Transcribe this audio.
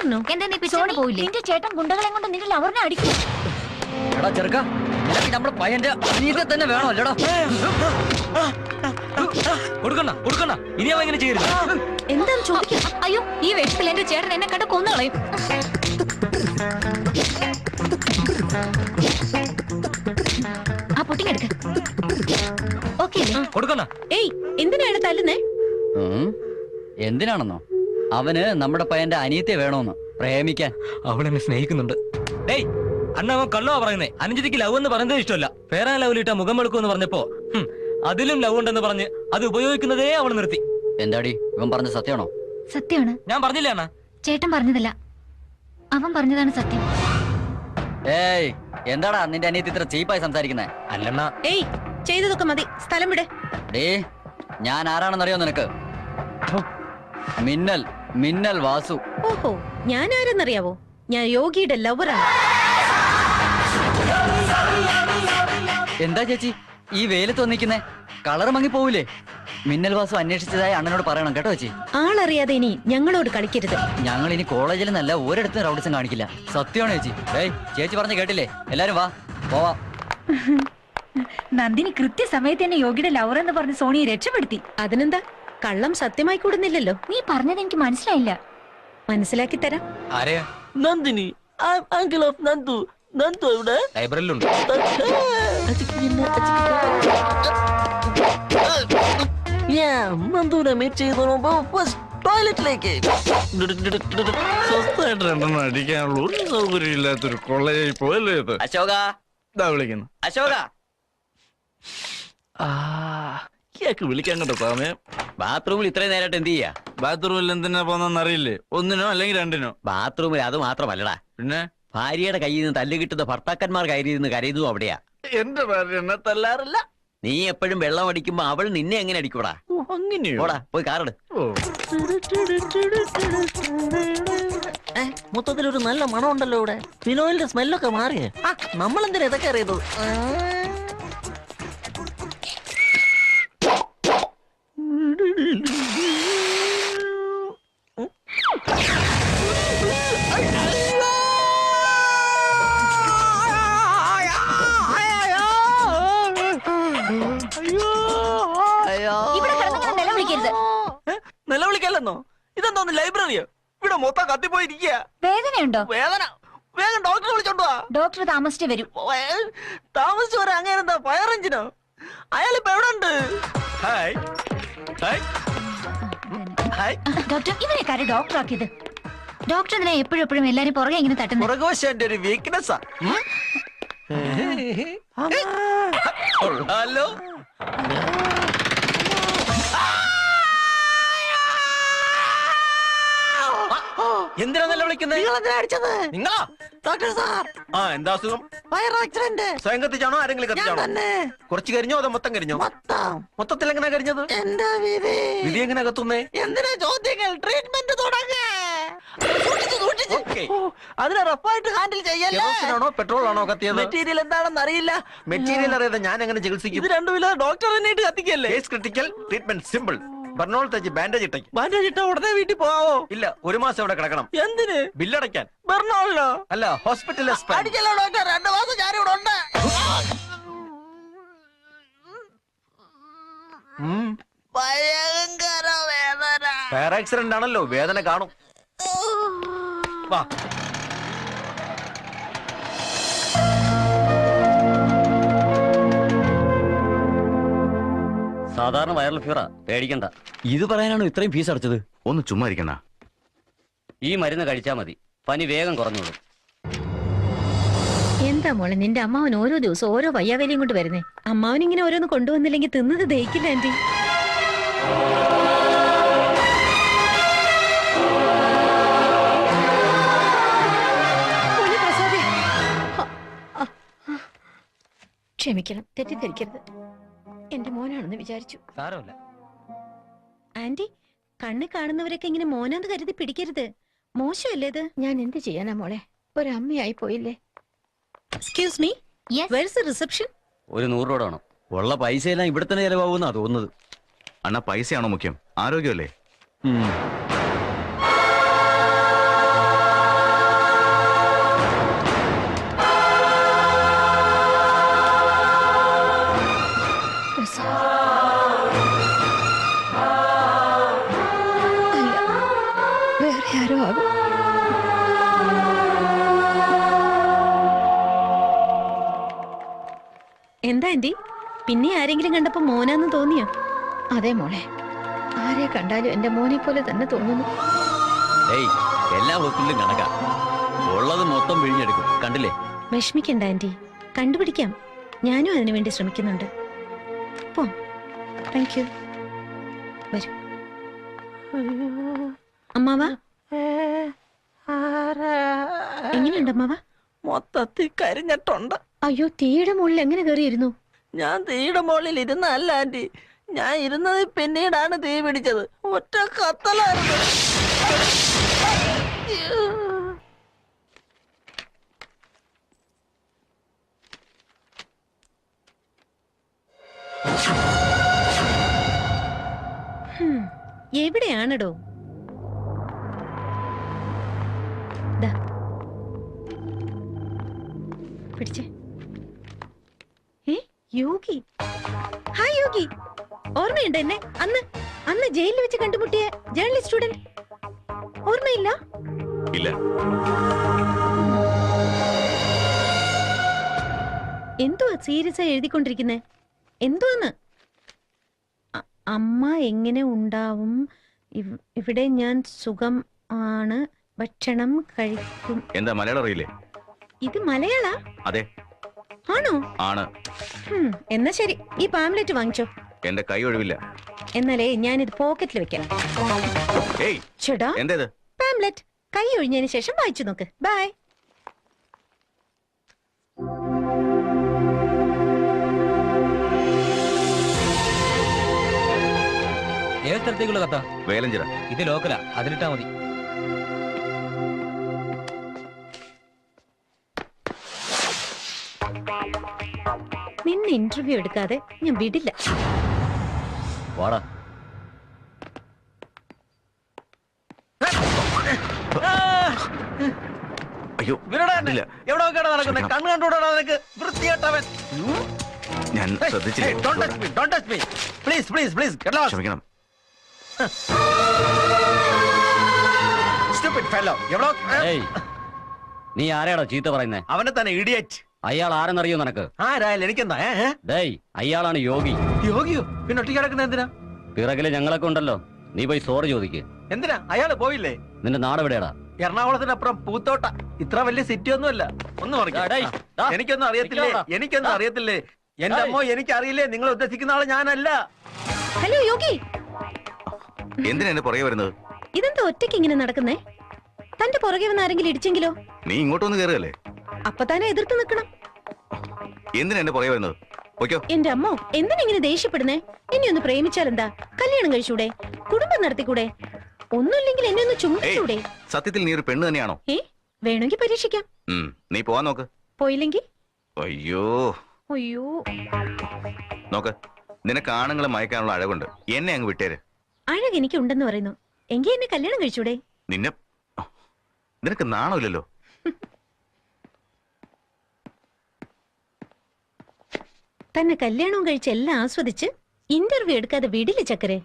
പറഞ്ഞു. എന്താ നീ പിച്ചോണ്ട് പോയില്ലേ? നിന്റെ ചേട്ടൻ ഗുണ്ടകളെ കൊണ്ട് നിന്റെ ലവറിനെ അടിക്കും. എടാ ചെറുക്ക, നമ്മുടെ പയ്യന്റെ അനിയത്തെ തന്നെ വേണോ അല്ലടാ? കൊടുക്കണ്ട കൊടുക്കണ്ട, ഇനി അവൻ ഇങ്ങനെ ചെയ്യരുത്. എന്താന്ന് ചോദിക്കും. അയ്യോ, ഈ വേഷത്തിൽ എന്റെ ചേട്ടൻ എന്നെ കണ്ട് കൊന്നുകളയും. ആ പൊട്ടിങ്ങെടുക്ക. ഓക്കെ കൊടുക്കണ്ട. ഏയ്, എന്തിനാണ് തല്ലുന്നേ? എന്തിനാണെന്നോ? അവന് നമ്മുടെ പയ്യന്റെ അനിയത്തെ വേണോന്ന് പ്രേമിക്കാൻ. അവൾ എന്നെ സ്നേഹിക്കുന്നുണ്ട്. ഡേയ്, അണ്ണ അവൻ കള്ളുവാ പറയുന്നേ. അനുജതിക്ക് ലവ് എന്ന് പറയുന്നത് ഇഷ്ടമല്ല. ഫെയർ ആൻഡ് ലവ്ലിട്ട മുഖം വെളുക്കുമെന്ന് പറഞ്ഞപ്പോ അതിലും ലവ് ഉണ്ടെന്ന് പറഞ്ഞ് അത് ഉപയോഗിക്കുന്നതേ അവൾ നിർത്തി. എന്താടി ഇവൻ പറഞ്ഞ സത്യമാണോ? സത്യമാണ്. ഞാൻ പറഞ്ഞില്ലേ അണ്ണ? ചേട്ടൻ പറഞ്ഞതല്ല, അവൻ പറഞ്ഞതാണ് സത്യം. ഏയ്, എന്താടാ നിന്റെ അനിയത്തി ഇത്ര ചീപ്പായി സംസാരിക്കുന്നേ? അല്ലണ്ണ. ഏയ്, ചെയ്തതൊക്കെ മതി, സ്ഥലം വിട്. ഡേ, ഞാൻ ആരാണെന്നറിയോ നിനക്ക്? മിന്നൽ മിന്നൽ വാസു. ഓഹോ, ഞാൻ ആരെന്നറിയാവോ? ഞാൻ യോഗിയുടെ ലവറാണ്. എന്താ ചേച്ചി ഈ വെയിലത്ത് വന്നിരിക്കുന്നേ? കളർ മങ്ങി പോവില്ലേ? മിന്നൽ വാസു അന്വേഷിച്ചതായി അണ്ണനോട് പറയണം കേട്ടോ ചേച്ചി. ആളറിയാതെ ഇനി ഞങ്ങളോട് കളിക്കരുത്. ഞങ്ങൾ ഇനി കോളേജിൽ നിന്നല്ല ഒരിടത്തും റൗഡിസം കാണിക്കില്ല. സത്യമാണ് ചേച്ചി. ഏയ്, ചേച്ചി പറഞ്ഞ കേട്ടില്ലേ? എല്ലാരും വാ, പോവാ. നന്ദിനി കൃത്യസമയത്ത് തന്നെ യോഗിയുടെ ലവർ എന്ന് പറഞ്ഞ് സോണിയെ രക്ഷപ്പെടുത്തി. അതിനെന്താ, കള്ളം സത്യമായി കൂടുന്നില്ലല്ലോ. നീ പറഞ്ഞത് എനിക്ക് മനസ്സിലായില്ല. മനസ്സിലാക്കി തരാം. ആരെയാ? Nandini, uncle of Nandu. നന്ദു എവിടെ? ലൈബ്രറിയിലുണ്ട്. നന്ദുവിനെ മീറ്റ് ചെയ്തോ ടോയ്ലറ്റിലേക്ക്. സ്വസ്ഥമായിട്ട് രണ്ടെണ്ണം അടിക്കാനുള്ള ഒരു സൗകര്യം ഇല്ലാത്തൊരു കൊള്ളയായി പോയല്ലേ ഇത്. അശോക, വിളിക്കുന്നു. അശോക. വിളിക്കാൻ കേട്ടോ സമയം. ബാത്റൂമിൽ ഇത്രയും നേരമായിട്ട് എന്ത് ചെയ്യാ? ബാത്റൂമിൽ എന്തിനാ പോന്നെന്ന് അറിയില്ലേ? ഒന്നിനോ അല്ലെങ്കിൽ രണ്ടിനോ? ബാത്റൂമിൽ അത് മാത്രമല്ലടാ, പിന്നെ ഭാര്യയുടെ കയ്യിൽ നിന്ന് തല്ല് കിട്ടുന്ന ഭർത്താക്കന്മാർ കയ്യിൽ നിന്ന് കരയുന്നതും അവിടെയാ. എന്റെ ഭാര്യ എന്നെ തല്ലാറില്ല. നീ എപ്പോഴും വെള്ളം അടിക്കുമ്പോ അവൾ നിന്നെ എങ്ങനെ അടിക്കൂടാ? അങ്ങനെയോ? ഓടാ പോയി കാറെട്. മൊത്തത്തിലൊരു നല്ല മണം ഉണ്ടല്ലോ ഇവിടെ. ഫിനോയിലിന്റെ സ്മെല്ലൊക്കെ മാറിയേ. നമ്മളെന്തിനാ ഇതൊക്കെ അറിയുന്നത്? നിലവിളിക്കല്ലെന്നോ? ഇതെന്തോന്ന് ലൈബ്രറിയോ? ഇവിടെ മൊത്തം കത്തിപ്പോയിരിക്കുക. വേദനയുണ്ടോ? വേദന? വേഗം ഡോക്ടറെ വിളിച്ചോണ്ടോ? ഡോക്ടർ താമസിച്ചു വരും. താമസിച്ചു വരാൻ അങ്ങനെ എന്താ ഫയർ എഞ്ചിനോ? അയാളിപ്പോ എവിടെ ഉണ്ട്? ഡോക്ടർ, ഇവനെ കാര്യം ഡോക്ടർ ആക്കിയത്. ഡോക്ടർ എന്തിനാ എപ്പോഴും എല്ലാരും പുറകെ ഇങ്ങനെ തട്ടുന്നത്? പുറകുവശം എന്റെ ഒരു വീക്ക്നെസ്സാ. ഹലോ, എന്തിനാ നല്ല വിളിക്കുന്നത്? നിങ്ങളാ ഡോക്ടർ സാർ? എന്താ അസുഖം? Fire accident. സ്വയം കത്തിച്ചാണോ ആരെങ്കിലും കത്തിച്ചാണോ? കുറച്ച് കരിഞ്ഞോ അതോ മൊത്തം കരിഞ്ഞോ? മൊത്തത്തിൽ എങ്ങനെ കരിഞ്ഞത്? എന്റെ വിധി എങ്ങനെ കത്തുന്നേ? എന്തിനാ ചോദ്യങ്ങൾ? ട്രീറ്റ്മെന്റ് തുടങ്ങേ. അതിനെ റഫായിട്ട് ഹാൻഡിൽ ചെയ്യല്ലോ. പെട്രോൾ ആണോ കത്തിയത്? മെറ്റീരിയൽ എന്താണെന്ന് അറിയില്ല. മെറ്റീരിയൽ അറിയാതെ ഞാൻ എങ്ങനെ ചികിത്സിക്കും? ഇത് രണ്ടുമില്ല, ഡോക്ടർ തന്നെയായിട്ട് കത്തിക്കല്ലേ. Case critical, treatment simple. Burnol തേച്ച് ബാൻഡേജ് ഇട്ടേക്ക്. ബാൻഡേജ് ഇട്ട ഉടനെ വീട്ടിൽ പോവോ? ഇല്ല, ഒരു മാസം ഇവിടെ കിടക്കണം. എന്തിന്? ബില്ലടയ്ക്കാൻ. ബർണോളിലോ? അല്ല, ഹോസ്പിറ്റൽ. അടിക്കല്ലോ ഡോക്ടർ, 2 മാസം ഞാനിവിടെ ഉണ്ട്. ഭയങ്കര വേദന. ഫയർ ആക്സിഡന്റ് ആണല്ലോ, വേദന കാണും. വാ. സാധാരണ വൈറൽ ഫീവറാ, പേടിക്കണ്ട. ഇത് പറയാനാണോ ഇത്രയും ഫീസ് അടച്ചത്? ഒന്ന് ചുമ്മാ ഇരിക്കണ. ഈ മരുന്ന് കഴിച്ചാ മതി, പനി വേഗം കുറഞ്ഞോളൂ. എന്താ മോളെ, നിന്റെ അമ്മാവൻ ഓരോ ദിവസം ഓരോ വയ്യാവേലിയും കൊണ്ട് വരുന്നേ. അമ്മാവൻ ഇങ്ങനെ ഓരോന്ന് കൊണ്ടുവന്നില്ലെങ്കിൽ തിന്നത് ദഹിക്കില്ല ആന്റി. ക്ഷമിക്കണം, തെറ്റിദ്ധരിക്കരുത്. എന്റെ മോനാണെന്ന് വിചാരിച്ചു. സാരമില്ല ആന്റി, കണ്ണ് കാണുന്നവരൊക്കെ ഇങ്ങനെ മോനാന്ന് കരുതി പിടിക്കരുത്. മോശമല്ലേ ഇത്? ഞാൻ എന്ത് ചെയ്യാനാ മോളെ, ഒരമ്മയായി പോയില്ലേ. Excuse me, where is the reception? ഒരു 100 രൂപ വേണം. ഉള്ള പൈസയെല്ലാം ഇവിടെ തന്നെ ചെലവാകുന്നാ തോന്നുന്നത്. അണ്ണാ, പൈസയാണോ മുഖ്യം? ആരോഗ്യമല്ലേ? എന്താ ആന്റി, പിന്നെ ആരെങ്കിലും കണ്ടപ്പോ മോനാന്ന് തോന്നിയോ? അതെ മോളെ, ആരെ കണ്ടാലും എന്റെ മോനെ പോലെ തന്നെ തോന്നുന്നു. ഏയ്, എല്ലാ ഹോസ്പിറ്റലിലും കണക്കാ. ഉള്ളത് മൊത്തം വിഴിഞ്ഞെടുക്കും. കണ്ടില്ലേ? വിഷമിക്കണ്ട ആന്റി, കണ്ടുപിടിക്കാം. ഞാനും അതിനു വേണ്ടി ശ്രമിക്കുന്നുണ്ട്. പോ. Thank you. വരൂ. അമ്മാവ എങ്ങനെയുണ്ട് അമ്മാവ? മൊത്തത്തിൽ കരിഞ്ഞിട്ടുണ്ട്. അയ്യോ, തീയുടെ മുകളിൽ എങ്ങനെ കയറിയിരുന്നു? ഞാൻ തീയുടെ മുകളിൽ ഇരുന്നല്ല ആന്റി, ഞാൻ ഇരുന്നത് പിന്നീടാണ് തീ പിടിച്ചത്. ഒറ്റ കത്തലായിരുന്നു. എവിടെയാണടോ? ദാ. പിടിച്ചേ. യോഗി. ഹായ് യോഗി, ഓർമ്മയുണ്ട് എന്നെ? അന്ന് ജയിലിൽ വെച്ച് കണ്ടുമുട്ടിയ ജേർണലിസ്റ്റ് സ്റ്റുഡന്റ്. ഓർമ്മയില്ല? ഇല്ല. എന്തുവാ സീരിയസ് ആയി എഴുതിക്കൊണ്ടിരിക്കുന്നേ? എന്തുവാന്ന്? അമ്മ എങ്ങനെ ഉണ്ടാവും? ഇവിടെ ഞാൻ സുഖം ആണ്, ഭക്ഷണം കഴിക്കും. എന്താ മലയാളം അറിയില്ലേ? ഇത് മലയാള? അതെ. ആണോ? ആണ്. എന്നാ ശരി, ഈ പാംലെറ്റ് വാങ്ങിച്ചോ. എന്റെ കൈ ഒഴിവില്ല. എന്നാലേ ഞാനിത് പോക്കറ്റിൽ വെക്കാം. ഏയ്, ചേട്ടാ, എന്തേത്? പാംലെറ്റ് കൈ ഒഴിഞ്ഞതിന് ശേഷം വായിച്ചു നോക്ക്. ബൈ. ഏത് സ്ഥലത്തേക്കുള്ള കത്താ? വേലഞ്ചിറ. ഇത് ലോക്കലാ, അതിലിട്ടാ മതി. നിന്നെ ഇന്റർവ്യൂ എടുക്കാതെ ഞാൻ വിടില്ല. വാടാ. അയ്യോ, ഇല്ല. എവിടെ നടക്കുന്നത്? കണ്ണു കണ്ടുകൂടാ നിനക്ക്? വൃത്തികെട്ടവൻ. ഞാൻ ശ്രദ്ധിച്ചില്ല. ക്ഷമിക്കണം. ഏയ്, നീ ആരെയാണോ ചീത്ത പറയുന്നേ? അവനെ തന്നെ ഇഡിയറ്റ്. അയാൾ ആരെന്നറിയോ നിനക്ക്? ആരായാലും എനിക്കെന്താ? ഡേയ്, അയാളാണ് യോഗി. യോഗിയോ? പിന്നെ ഒറ്റയ്ക്ക് കിടക്കുന്ന എന്തിനാ? പിറകില് ഞങ്ങളൊക്കെ ഉണ്ടല്ലോ. നീ പോയി സോറി ചോദിക്ക്. എന്തിനാ? അയാള് പോയില്ലേ? നിന്റെ നാട് എവിടെയാടാ? എറണാകുളത്തിനപ്പുറം പൂത്തോട്ട. ഇത്ര വലിയ സിറ്റി ഒന്നും അല്ല. ഒന്ന് എനിക്കൊന്നും അറിയത്തില്ലേ? എനിക്കൊന്നും അറിയത്തില്ലേ? എന്റെ അമ്മോ, എനിക്കറിയില്ലേ? നിങ്ങൾ ഉദ്ദേശിക്കുന്ന ആള് ഞാനല്ല. ഹലോ യോഗി, എന്തിനാ എന്നെ പുറകെ വരുന്നത്? ഇതെന്താ ഒറ്റയ്ക്ക് ഇങ്ങനെ നടക്കുന്നേ? തന്റെ പുറകെ വന്ന് ആരെങ്കിലും ഇടിച്ചെങ്കിലോ? നീ ഇങ്ങോട്ടൊന്ന് കയറുകയല്ലേ? അപ്പൊ തന്നെ എതിർത്ത് നിൽക്കണം. എന്തിനാ എന്നെ പുറകെ വരുന്നത്? ഓക്കോ. എന്റെ അമ്മോ, എന്തിനാ ഇങ്ങനെ ദേഷ്യപ്പെടുന്നേ? എന്നെ ഒന്ന് പ്രേമിച്ചാലെന്താ? കല്യാണം കഴിച്ചൂടെ? കുടുംബം നടത്തിക്കൂടെ? ഒന്നുമില്ലെങ്കിൽ എന്നെ ഒന്ന് ചുംബിച്ചൂടെ? സത്യത്തിൽ നീ ഒരു പെണ്ണ് തന്നെയാണോ? വേണമെങ്കിൽ പരീക്ഷിക്കാം. നീ പോവാൻ നോക്ക്. പോയില്ലെങ്കിൽ? അയ്യോ അയ്യോ, നോക്ക്, നിനക്ക് ആണുങ്ങളെ മയക്കാനുള്ള അഴകുണ്ട്. എന്നെ അങ്ങ് വിട്ടേര്. അഴക് എനിക്ക് ഉണ്ടെന്ന് പറയുന്നു. എങ്കിൽ എന്നെ കല്യാണം കഴിച്ചൂടെ? നിനക്ക് നാണമില്ലല്ലോ. തന്നെ കല്യാണവും കഴിച്ച് എല്ലാം ആസ്വദിച്ച് ഇന്റർവ്യൂ എടുക്കാതെ വിടില്ല ചക്കരെ.